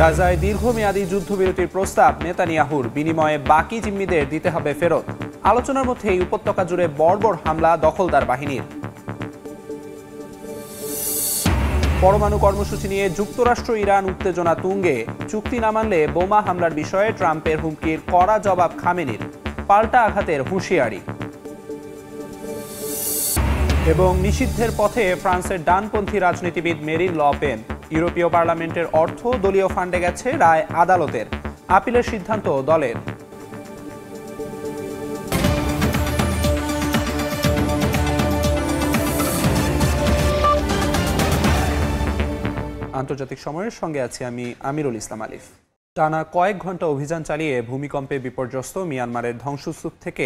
গাজায় দীর্ঘমেয়াদী যুদ্ধবিরতির প্রস্তাব নেতানিয়াহুর, বিনিময়ে বাকি জিম্মিদের দিতে হবে ফেরত। আলোচনার মধ্যেই উপত্যকা জুড়ে বর্বর হামলা দখলদার বাহিনীর। পরমাণু কর্মসূচি নিয়ে যুক্তরাষ্ট্র ইরান উত্তেজনা তুঙ্গে। চুক্তি না মানলে বোমা হামলার বিষয়ে ট্রাম্পের হুমকির কড়া জবাব খামেনির, পাল্টা আঘাতের হুঁশিয়ারি। এবং নিষিদ্ধের পথে ফ্রান্সের ডানপন্থী রাজনীতিবিদ মেরিন লে পেন। ইউরোপীয় পার্লামেন্টের অর্থ দলীয় ফান্ডে গেছে, রায় আদালতের। আপিলের সিদ্ধান্ত দলের। আন্তর্জাতিক সময়ের সঙ্গে আছি আমি আমিরুল ইসলাম আলিফ। টানা কয়েক ঘন্টা অভিযান চালিয়ে ভূমিকম্পে বিপর্যস্ত মিয়ানমারের ধ্বংসস্তূপ থেকে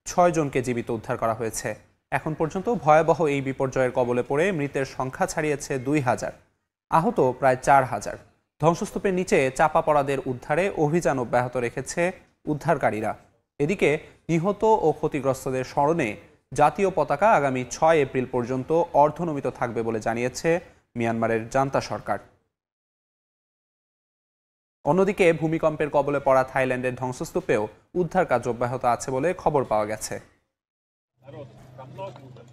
৬ জনকে জীবিত উদ্ধার করা হয়েছে। এখন পর্যন্ত ভয়াবহ এই বিপর্যয়ের কবলে পড়ে মৃতের সংখ্যা ছাড়িয়েছে ২,০০০, আহত প্রায় ৪,০০০। ধ্বংসস্তূপের নিচে চাপা পড়াদের উদ্ধারে অভিযান অব্যাহত রেখেছে উদ্ধারকারীরা। এদিকে নিহত ও ক্ষতিগ্রস্তদের স্মরণে জাতীয় পতাকা আগামী ৬ এপ্রিল পর্যন্ত অর্ধনমিত থাকবে বলে জানিয়েছে মিয়ানমারের জান্তা সরকার। অন্যদিকে ভূমিকম্পের কবলে পড়া থাইল্যান্ডের ধ্বংসস্তূপেও উদ্ধার কাজ অব্যাহত আছে বলে খবর পাওয়া গেছে।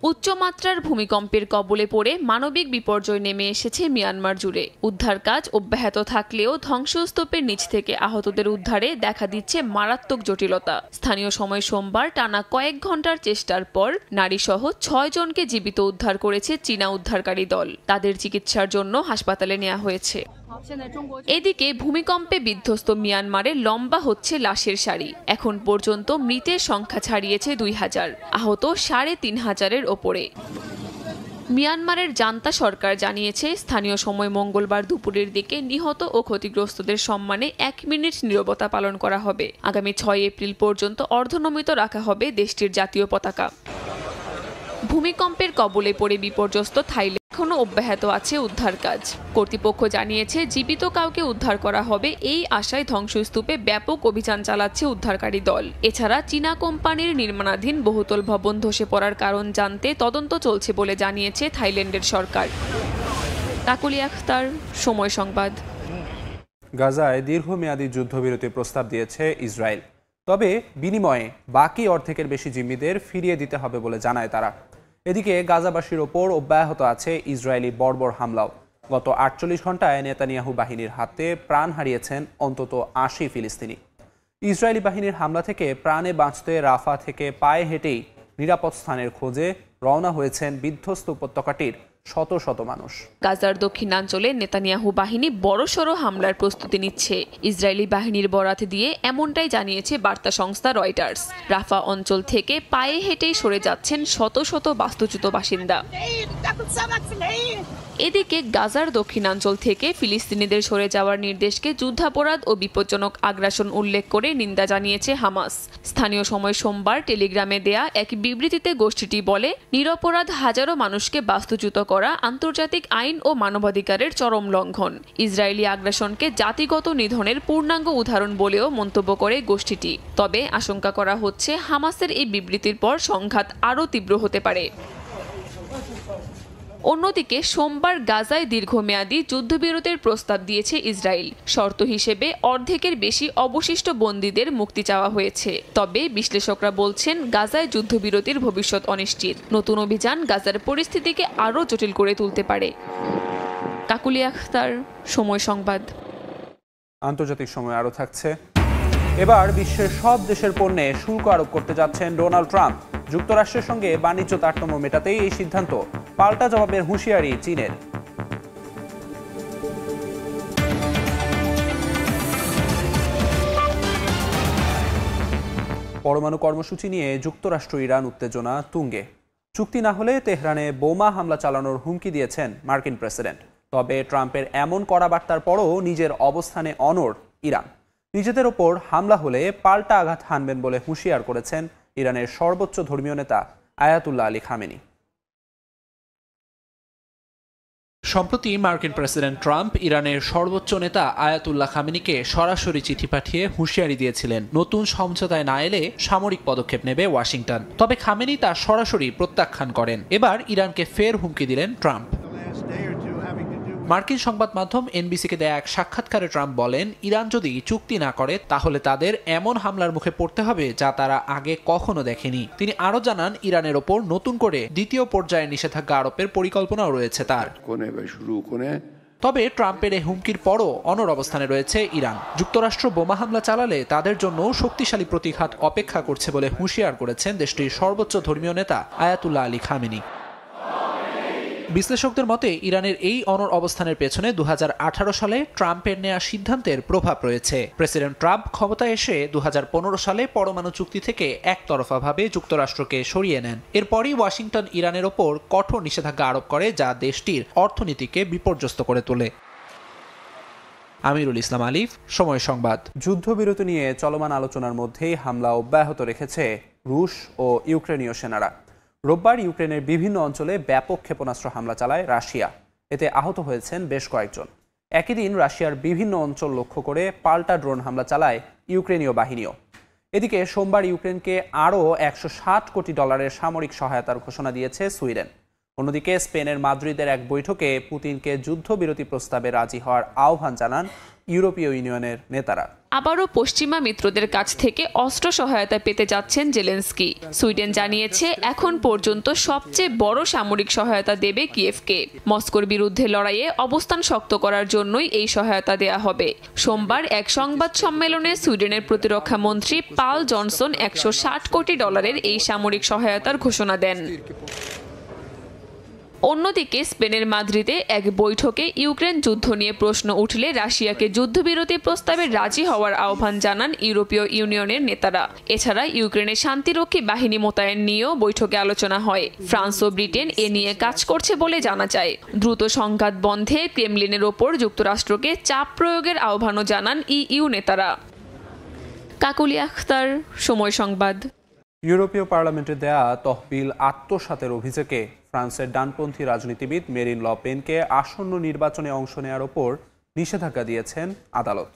উচ্চমাত্রার ভূমিকম্পের কবলে পড়ে মানবিক বিপর্যয় নেমে এসেছে মিয়ানমার জুড়ে। উদ্ধার কাজ অব্যাহত থাকলেও ধ্বংসস্তূপের নিচ থেকে আহতদের উদ্ধারে দেখা দিচ্ছে মারাত্মক জটিলতা। স্থানীয় সময় সোমবার টানা কয়েক ঘন্টার চেষ্টার পর নারীসহ ৬ জনকে জীবিত উদ্ধার করেছে চীনা উদ্ধারকারী দল। তাদের চিকিৎসার জন্য হাসপাতালে নেওয়া হয়েছে। এদিকে ভূমিকম্পে বিধ্বস্ত মিয়ানমারে লম্বা হচ্ছে লাশের সারি। এখন পর্যন্ত মৃতের সংখ্যা ছাড়িয়েছে ২,০০০, আহত ৩,৫০০-এর ওপরে। মিয়ানমারের জান্তা সরকার জানিয়েছে স্থানীয় সময় মঙ্গলবার দুপুরের দিকে নিহত ও ক্ষতিগ্রস্তদের সম্মানে ১ মিনিট নীরবতা পালন করা হবে। আগামী ৬ এপ্রিল পর্যন্ত অর্ধনমিত রাখা হবে দেশটির জাতীয় পতাকা। ভূমিকম্পের কবলে পড়ে বিপর্যস্ত থাইল্যান্ড এখনও অব্যাহত আছে উদ্ধার কাজ। কর্তৃপক্ষ জানিয়েছে জীবিত কাউকে উদ্ধার করা হবে এই আশায় ধ্বংসস্তূপে ব্যাপক অভিযান চালাচ্ছে উদ্ধারকারী দল। এছাড়া চীনা কোম্পানির নির্মাণাধীন বহুতল ভবন ধসে পড়ার কারণ জানতে তদন্ত চলছে বলে জানিয়েছে থাইল্যান্ডের সরকার। কাকুলি আখতার, সময় সংবাদ। গাজায় দীর্ঘমেয়াদী যুদ্ধবিরতির প্রস্তাব দিয়েছে ইসরায়েল, তবে বিনিময়ে বাকি অর্ধেকের বেশি জিম্মিদের ফিরিয়ে দিতে হবে বলে জানায় তারা। এদিকে গাজাবাসীর ওপর অব্যাহত আছে ইসরায়েলি বর্বর হামলাও। গত ৪৮ ঘন্টায় নেতানিয়াহু বাহিনীর হাতে প্রাণ হারিয়েছেন অন্তত ৮০ ফিলিস্তিনি। ইসরায়েলি বাহিনীর হামলা থেকে প্রাণে বাঁচতে রাফা থেকে পায়ে হেঁটেই নিরাপদ স্থানের খোঁজে রওনা হয়েছেন বিধ্বস্ত উপত্যকাটির শত শত মানুষ। গাজার দক্ষিণাঞ্চলে নেতানিয়াহু বাহিনী বড়সড় হামলার প্রস্তুতি নিচ্ছে। ইসরায়েলি বাহিনীর বরাত দিয়ে এমনটাই জানিয়েছে বার্তা সংস্থা রয়টার্স। রাফা অঞ্চল থেকে পায়ে হেঁটেই সরে যাচ্ছেন শত শত বাস্তুচ্যুত বাসিন্দা। এদিকে গাজার দক্ষিণাঞ্চল থেকে ফিলিস্তিনিদের সরে যাওয়ার নির্দেশকে যুদ্ধাপরাধ ও বিপজ্জনক আগ্রাসন উল্লেখ করে নিন্দা জানিয়েছে হামাস। স্থানীয় সময় সোমবার টেলিগ্রামে দেয়া এক বিবৃতিতে গোষ্ঠীটি বলে, নিরপরাধ হাজারো মানুষকে বাস্তুচ্যুত করা আন্তর্জাতিক আইন ও মানবাধিকারের চরম লঙ্ঘন। ইসরায়েলি আগ্রাসনকে জাতিগত নিধনের পূর্ণাঙ্গ উদাহরণ বলেও মন্তব্য করে গোষ্ঠীটি। তবে আশঙ্কা করা হচ্ছে হামাসের এই বিবৃতির পর সংঘাত আরও তীব্র হতে পারে। অন্যদিকে সোমবার গাজায় দীর্ঘমেয়াদী যুদ্ধবিরতির প্রস্তাব দিয়েছে ইসরায়েল। শর্ত হিসেবে অর্ধেকের বেশি অবশিষ্ট বন্দীদের মুক্তি চাওয়া হয়েছে। তবে বিশ্লেষকরা বলছেন গাজায় যুদ্ধবিরতির ভবিষ্যৎ অনিশ্চিত। নতুন অভিযান গাজার পরিস্থিতিকে আরও জটিল করে তুলতে পারে। কাকুলি আখতার, সময় সংবাদ। আন্তর্জাতিক সময় আরও থাকছে। এবার বিশ্বের সব দেশের পণ্যে শুল্ক আরোপ করতে যাচ্ছেন ডোনাল্ড ট্রাম্প। যুক্তরাষ্ট্রের সঙ্গে বাণিজ্য তারতম্য মেটাতেই এই সিদ্ধান্ত। পাল্টা জবাবের হুঁশিয়ারি চীনের। পরমাণু কর্মসূচি নিয়ে যুক্তরাষ্ট্র ইরান উত্তেজনা তুঙ্গে। চুক্তি না হলে তেহরানে বোমা হামলা চালানোর হুমকি দিয়েছেন মার্কিন প্রেসিডেন্ট। তবে ট্রাম্পের এমন কড়া বার্তার পরও নিজের অবস্থানে অনড় ইরান। নিজেদের ওপর হামলা হলে পাল্টা আঘাত হানবেন বলে হুঁশিয়ার করেছেন ইরানের সর্বোচ্চ ধর্মীয় নেতা আয়াতুল্লাহ আলী খামেনি। সম্প্রতি মার্কিন প্রেসিডেন্ট ট্রাম্প ইরানের সর্বোচ্চ নেতা আয়াতুল্লাহ খামেনিকে সরাসরি চিঠি পাঠিয়ে হুঁশিয়ারি দিয়েছিলেন নতুন সমঝোতায় না এলে সামরিক পদক্ষেপ নেবে ওয়াশিংটন। তবে খামেনি তা সরাসরি প্রত্যাখ্যান করেন। এবার ইরানকে ফের হুমকি দিলেন ট্রাম্প। মার্কিন সংবাদ মাধ্যম এনবিসিকে দেয়া এক সাক্ষাৎকারে ট্রাম্প বলেন, ইরান যদি চুক্তি না করে তাহলে তাদের এমন হামলার মুখে পড়তে হবে যা তারা আগে কখনো দেখেনি। তিনি আরও জানান, ইরানের ওপর নতুন করে দ্বিতীয় পর্যায়ে নিষেধাজ্ঞা আরোপের পরিকল্পনাও রয়েছে তার। তবে ট্রাম্পের এই হুমকির পরও অনড় অবস্থানে রয়েছে ইরান। যুক্তরাষ্ট্র বোমা হামলা চালালে তাদের জন্য শক্তিশালী প্রতিঘাত অপেক্ষা করছে বলে হুঁশিয়ার করেছেন দেশটির সর্বোচ্চ ধর্মীয় নেতা আয়াতুল্লাহ আলী খামেনি। বিশ্লেষকদের মতে ইরানের এই অনড় অবস্থানের পেছনে 2018 সালে ট্রাম্পের নেয়া সিদ্ধান্তের প্রভাব রয়েছে। প্রেসিডেন্ট ট্রাম্প ক্ষমতায় এসে 2015 সালে পরমাণু চুক্তি থেকে একতরফাভাবে যুক্তরাষ্ট্রকে সরিয়ে নেন। এরপরই ওয়াশিংটন ইরানের ওপর কঠোর নিষেধাজ্ঞা আরোপ করে, যা দেশটির অর্থনীতিকে বিপর্যস্ত করে তোলে। আমিরুল ইসলাম আলিফ, সময় সংবাদ। যুদ্ধবিরতি নিয়ে চলমান আলোচনার মধ্যেই হামলা অব্যাহত রেখেছে রুশ ও ইউক্রেনীয় সেনারা। রোববার ইউক্রেনের বিভিন্ন অঞ্চলে ব্যাপক ক্ষেপণাস্ত্র হামলা চালায় রাশিয়া। এতে আহত হয়েছেন বেশ কয়েকজন। একই দিন রাশিয়ার বিভিন্ন অঞ্চল লক্ষ্য করে পাল্টা ড্রোন হামলা চালায় ইউক্রেনীয় বাহিনীও। এদিকে সোমবার ইউক্রেনকে আরও $160 কোটি সামরিক সহায়তার ঘোষণা দিয়েছে সুইডেন। অন্যদিকে স্পেনের মাদ্রিদের এক বৈঠকে পুতিনকে যুদ্ধবিরতি প্রস্তাবে রাজি হওয়ার আহ্বান জানান ইউরোপীয় ইউনিয়নের নেতারা। আবারও পশ্চিমা মিত্রদের কাছ থেকে অস্ত্র সহায়তা পেতে যাচ্ছেন জেলেনস্কি। সুইডেন জানিয়েছে এখন পর্যন্ত সবচেয়ে বড় সামরিক সহায়তা দেবে কিয়েভকে। মস্কোর বিরুদ্ধে লড়াইয়ে অবস্থান শক্ত করার জন্যই এই সহায়তা দেয়া হবে। সোমবার এক সংবাদ সম্মেলনে সুইডেনের প্রতিরক্ষা মন্ত্রী পাল জনসন $160 কোটি এই সামরিক সহায়তার ঘোষণা দেন। অন্যদিকে স্পেনের মাদ্রিদে এক বৈঠকে ইউক্রেন যুদ্ধ নিয়ে প্রশ্ন উঠলে রাশিয়াকে যুদ্ধবিরতি প্রস্তাবে রাজি হওয়ার আহ্বান জানান ইউরোপীয় ইউনিয়নের নেতারা। এছাড়া ইউক্রেনের শান্তিরক্ষী বাহিনী মোতায়েন নিয়েও বৈঠকে আলোচনা হয়। ফ্রান্স ও ব্রিটেন এ নিয়ে কাজ করছে বলে জানা যায়। দ্রুত সংঘাত বন্ধে ক্রেমলিনের ওপর যুক্তরাষ্ট্রকে চাপ প্রয়োগের আহ্বানও জানান ইইউ নেতারা। কাকুলি আখতার, সময় সংবাদ। ইউরোপীয় পার্লামেন্টে দেয়া তহবিল আত্মসাতের অভিযোগে ফ্রান্সের ডানপন্থী রাজনীতিবিদ মেরিন লে পেনকে আসন্ন নির্বাচনে অংশ নেওয়ার ওপর নিষেধাজ্ঞা দিয়েছেন আদালত।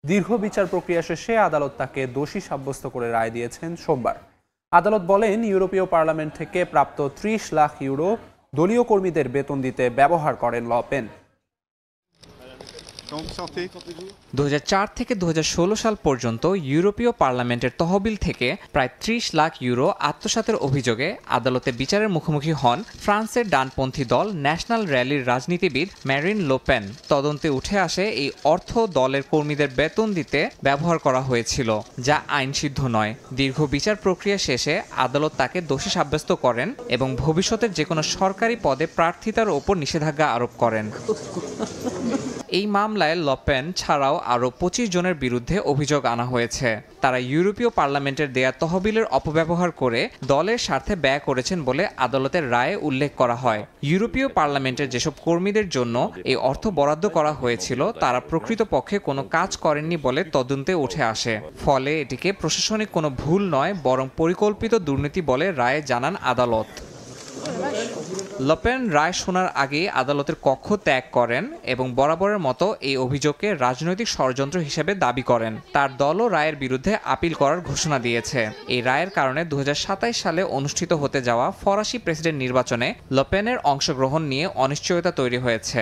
দীর্ঘ বিচার প্রক্রিয়া শেষে আদালত তাকে দোষী সাব্যস্ত করে রায় দিয়েছেন সোমবার। আদালত বলেন, ইউরোপীয় পার্লামেন্ট থেকে প্রাপ্ত 30 লাখ ইউরো দলীয় কর্মীদের বেতন দিতে ব্যবহার করেন লে পেন। 2004 থেকে 2016 সাল পর্যন্ত ইউরোপীয় পার্লামেন্টের তহবিল থেকে প্রায় 30 লাখ ইউরো আত্মসাতের অভিযোগে আদালতে বিচারের মুখোমুখি হন ফ্রান্সের ডানপন্থী দল ন্যাশনাল র্যালির রাজনীতিবিদ মেরিন লে পেন। তদন্তে উঠে আসে এই অর্থ দলের কর্মীদের বেতন দিতে ব্যবহার করা হয়েছিল, যা আইনসিদ্ধ নয়। দীর্ঘ বিচার প্রক্রিয়া শেষে আদালত তাকে দোষী সাব্যস্ত করেন এবং ভবিষ্যতের যে কোনো সরকারি পদে প্রার্থিতার ওপর নিষেধাজ্ঞা আরোপ করেন। এই মামলায় লে পেন ছাড়াও আরও 25 জনের বিরুদ্ধে অভিযোগ আনা হয়েছে। তারা ইউরোপীয় পার্লামেন্টের দেয়া তহবিলের অপব্যবহার করে দলের স্বার্থে ব্যয় করেছেন বলে আদালতের রায়ে উল্লেখ করা হয়। ইউরোপীয় পার্লামেন্টের যেসব কর্মীদের জন্য এই অর্থ বরাদ্দ করা হয়েছিল তারা প্রকৃতপক্ষে কোনো কাজ করেননি বলে তদন্তে উঠে আসে। ফলে এটিকে প্রশাসনিক কোনো ভুল নয়, বরং পরিকল্পিত দুর্নীতি বলে রায়ে জানান আদালত। লে পেন রায় শোনার আগে আদালতের কক্ষ ত্যাগ করেন এবং বরাবরের মতো এই অভিযোগকে রাজনৈতিক ষড়যন্ত্র হিসেবে দাবি করেন। তার দলও রায়ের বিরুদ্ধে আপিল করার ঘোষণা দিয়েছে। এই রায়ের কারণে 2027 সালে অনুষ্ঠিত হতে যাওয়া ফরাসি প্রেসিডেন্ট নির্বাচনে লে পেনের অংশগ্রহণ নিয়ে অনিশ্চয়তা তৈরি হয়েছে।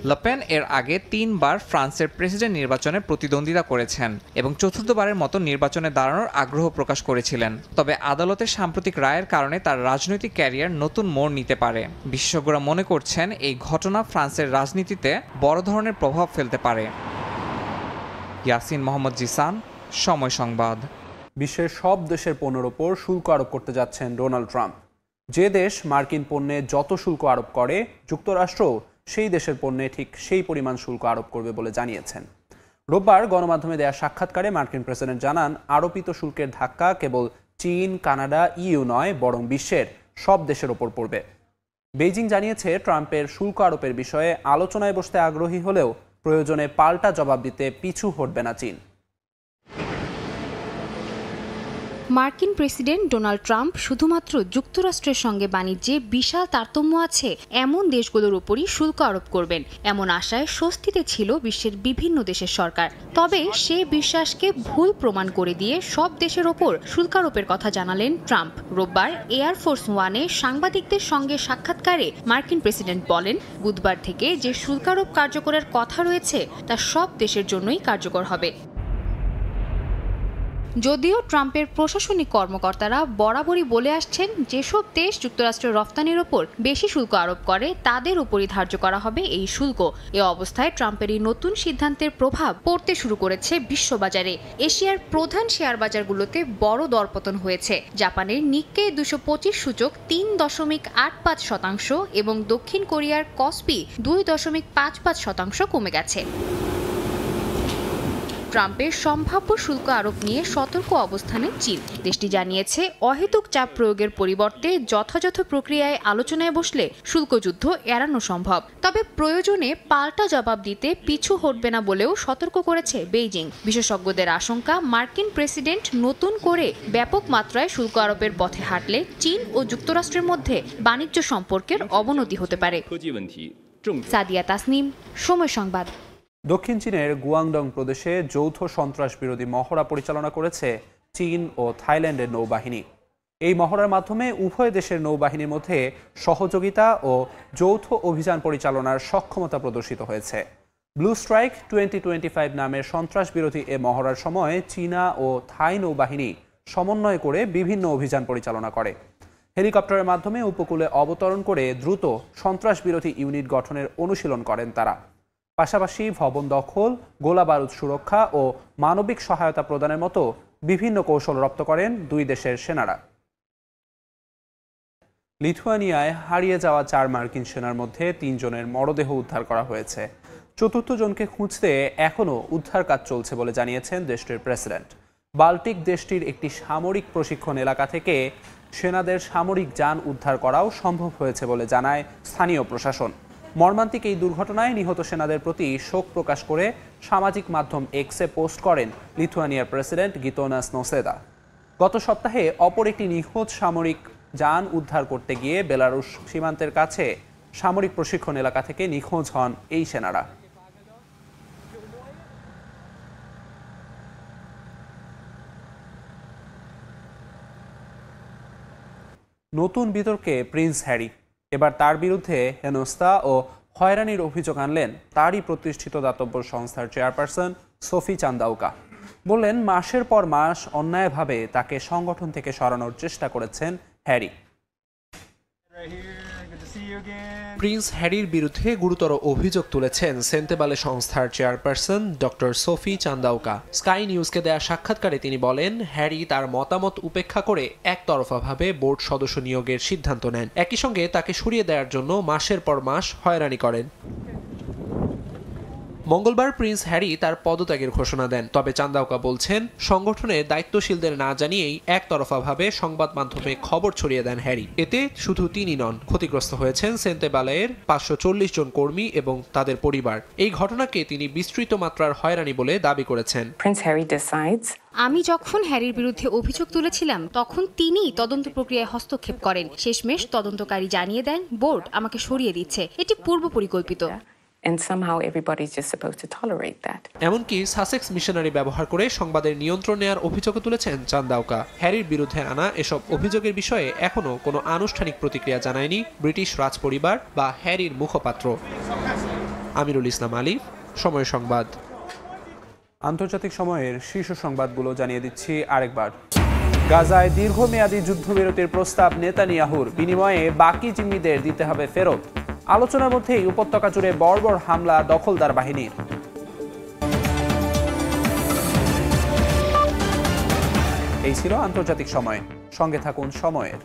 লে পেন এর আগে 3 বার ফ্রান্সের প্রেসিডেন্ট নির্বাচনে প্রতিদ্বন্দ্বিতা করেছেন এবং চতুর্থবারের মতো নির্বাচনে দাঁড়ানোর আগ্রহ প্রকাশ করেছিলেন। তবে আদালতের সাম্প্রতিক রায়ের কারণে তার রাজনৈতিক ক্যারিয়ার নতুন মোড় নিতে পারে। বিশেষজ্ঞরা মনে করছেন এই ঘটনা ফ্রান্সের রাজনীতিতে বড় ধরনের প্রভাব ফেলতে পারে। ইয়াসিন মোহাম্মদ জিসান, সময় সংবাদ। বিশ্বের সব দেশের পণ্যের ওপর শুল্ক আরোপ করতে যাচ্ছেন ডোনাল্ড ট্রাম্প। যে দেশ মার্কিন পণ্যে যত শুল্ক আরোপ করে, যুক্তরাষ্ট্র সেই দেশের পণ্যে ঠিক সেই পরিমাণ শুল্ক আরোপ করবে বলে জানিয়েছেন। রোববার গণমাধ্যমে দেয়া সাক্ষাৎকারে মার্কিন প্রেসিডেন্ট জানান, আরোপিত শুল্কের ধাক্কা কেবল চীন, কানাডা, ইইউ নয়, বরং বিশ্বের সব দেশের ওপর পড়বে। বেইজিং জানিয়েছে, ট্রাম্পের শুল্ক আরোপের বিষয়ে আলোচনায় বসতে আগ্রহী হলেও প্রয়োজনে পাল্টা জবাব দিতে পিছু হটবে না চীন। মার্কিন প্রেসিডেন্ট ডোনাল্ড ট্রাম্প শুধুমাত্র যুক্তরাষ্ট্রের সঙ্গে বাণিজ্যে বিশাল তারতম্য আছে এমন দেশগুলোর উপরই শুল্ক আরোপ করবেন এমন আশায় স্বস্তিতে ছিল বিশ্বের বিভিন্ন দেশের সরকার। তবে সেই বিশ্বাসকে ভুল প্রমাণ করে দিয়ে সব দেশের ওপর শুল্ক আরোপের কথা জানালেন ট্রাম্প। রোববার এয়ারফোর্স ওয়ানে সাংবাদিকদের সঙ্গে সাক্ষাৎকারে মার্কিন প্রেসিডেন্ট বলেন, বুধবার থেকে যে শুল্ক আরোপ কার্যকরের কথা রয়েছে তা সব দেশের জন্যই কার্যকর হবে। যদিও ট্রাম্পের প্রশাসনিক কর্মকর্তারা বরাবরই বলে আসছেন, যেসব দেশ যুক্তরাষ্ট্রের রফতানির ওপর বেশি শুল্ক আরোপ করে তাদের উপরই ধার্য করা হবে এই শুল্ক। এ অবস্থায় ট্রাম্পের এই নতুন সিদ্ধান্তের প্রভাব পড়তে শুরু করেছে বিশ্ববাজারে। এশিয়ার প্রধান শেয়ার বাজারগুলোতে বড় দরপতন হয়েছে। জাপানের নিক্কেই 225 সূচক 3.85% এবং দক্ষিণ কোরিয়ার কসপি 2.55% কমে গেছে। ট্রাম্পের সম্ভাব্য শুল্ক আরোপ নিয়ে সতর্ক অবস্থানে চীন। দেশটি জানিয়েছে, অহেতুক চাপ প্রয়োগের পরিবর্তে যথাযথ প্রক্রিয়ায় আলোচনায় বসলে শুল্কযুদ্ধ এড়ানো সম্ভব। তবে প্রয়োজনে পাল্টা জবাব দিতে পিছু হটবে না বলেও সতর্ক করেছে বেইজিং। বিশেষজ্ঞদের আশঙ্কা, মার্কিন প্রেসিডেন্ট নতুন করে ব্যাপক মাত্রায় শুল্ক আরোপের পথে হাঁটলে চীন ও যুক্তরাষ্ট্রের মধ্যে বাণিজ্য সম্পর্কের অবনতি হতে পারে। সাদিয়া তাসনিম, সময় সংবাদ। দক্ষিণ চীনের গুয়াংডং প্রদেশে যৌথ সন্ত্রাস বিরোধী মহড়া পরিচালনা করেছে চীন ও থাইল্যান্ডের নৌবাহিনী। এই মহড়ার মাধ্যমে উভয় দেশের নৌবাহিনীর মধ্যে সহযোগিতা ও যৌথ অভিযান পরিচালনার সক্ষমতা প্রদর্শিত হয়েছে। ব্লু স্ট্রাইক 2025 নামের সন্ত্রাস বিরোধী এ মহড়ার সময় চীনা ও থাই নৌবাহিনী সমন্বয় করে বিভিন্ন অভিযান পরিচালনা করে। হেলিকপ্টারের মাধ্যমে উপকূলে অবতরণ করে দ্রুত সন্ত্রাস বিরোধী ইউনিট গঠনের অনুশীলন করেন তারা। পাশাপাশি ভবন দখল, গোলাবারুদ সুরক্ষা ও মানবিক সহায়তা প্রদানের মতো বিভিন্ন কৌশল রপ্ত করেন দুই দেশের সেনারা। লিথুয়ানিয়ায় হারিয়ে যাওয়া 4 মার্কিন সেনার মধ্যে 3 জনের মরদেহ উদ্ধার করা হয়েছে। চতুর্থ জনকে খুঁজতে এখনও উদ্ধার কাজ চলছে বলে জানিয়েছেন দেশটির প্রেসিডেন্ট। বাল্টিক দেশটির একটি সামরিক প্রশিক্ষণ এলাকা থেকে সেনাদের সামরিক যান উদ্ধার করাও সম্ভব হয়েছে বলে জানায় স্থানীয় প্রশাসন। মর্মান্তিক এই দুর্ঘটনায় নিহত সেনাদের প্রতি শোক প্রকাশ করে সামাজিক মাধ্যম এক্সে পোস্ট করেন লিথুয়ানিয়ার প্রেসিডেন্ট গিতনাস নোসেদা। গত সপ্তাহে অপর একটি নিখোঁজ সামরিক যান উদ্ধার করতে গিয়ে বেলারুশ সীমান্তের কাছে সামরিক প্রশিক্ষণ এলাকা থেকে নিখোঁজ হন এই সেনারা। নতুন বিতর্কে প্রিন্স হ্যারি। এবার তার বিরুদ্ধে হেনস্থা ও হয়রানির অভিযোগ আনলেন তারই প্রতিষ্ঠিত দাতব্য সংস্থার চেয়ারপারসন সোফি চান্দাউকা। বললেন, মাসের পর মাস অন্যায়ভাবে তাকে সংগঠন থেকে সরানোর চেষ্টা করেছেন হ্যারি। প্রিন্স হ্যারির বিরুদ্ধে গুরুতর অভিযোগ তুলেছেন সেন্তেবালে সংস্থার চেয়ারপারসন ডক্টর সোফি চান্দাউকা। স্কাই নিউজকে দেয়া সাক্ষাৎকারে তিনি বলেন, হ্যারি তার মতামত উপেক্ষা করে একতরফাভাবে বোর্ড সদস্য নিয়োগের সিদ্ধান্ত নেন। একই সঙ্গে তাকে সরিয়ে দেওয়ার জন্য মাসের পর মাস হয়রানি করেন। মঙ্গলবার প্রিন্স হ্যারি তার পদত্যাগের ঘোষণা দেন। তবে চান্দাউকা বলছেন, সংগঠনের দায়িত্বশীলদের না জানিয়েই একতরফাভাবে সংবাদ মাধ্যমে খবর ছড়িয়ে দেন হ্যারি। এতে শুধু তিনি নন, ক্ষতিগ্রস্ত হয়েছেন সেন্তেবালের 540 জন কর্মী এবং তাদের পরিবার। এই ঘটনাকে তিনি বিস্তৃত মাত্রার হয়রানি বলে দাবি করেছেন। আমি যখন হ্যারির বিরুদ্ধে অভিযোগ তুলেছিলাম তখন তিনিই তদন্ত প্রক্রিয়ায় হস্তক্ষেপ করেন। শেষমেশ তদন্তকারী জানিয়ে দেন, বোর্ড আমাকে সরিয়ে দিচ্ছে। এটি পূর্ব পরিকল্পিত। And somehow everybody's just supposed to tolerate that. এমনকি সাসেক্স মিশনারি ব্যবহার করে সংবাদের নিয়ন্ত্রণ নেওয়ার অভিযোগ তুলেছেন চান্দাউকা। হ্যারির বিরুদ্ধে আনা এসব অভিযোগের বিষয়ে এখনো কোনো আনুষ্ঠানিক প্রতিক্রিয়া জানায়নি ব্রিটিশ রাজপরিবার বা হ্যারির মুখপাত্র। আমিরুল ইসলাম আলিফ, সময় সংবাদ। আন্তর্জাতিক সময়ের শীর্ষ সংবাদগুলো জানিয়ে দিচ্ছি আরেকবার। গাজায় দীর্ঘমেয়াদী যুদ্ধবিরতির প্রস্তাব নেতানিয়াহুর, বিনিময়ে বাকি জিম্মিদের দিতে হবে ফেরত। আলোচনার মধ্যেই উপত্যকা জুড়ে বর্বর হামলা দখলদার বাহিনীর। এই ছিল আন্তর্জাতিক সময়। সঙ্গে থাকুন সময়ের।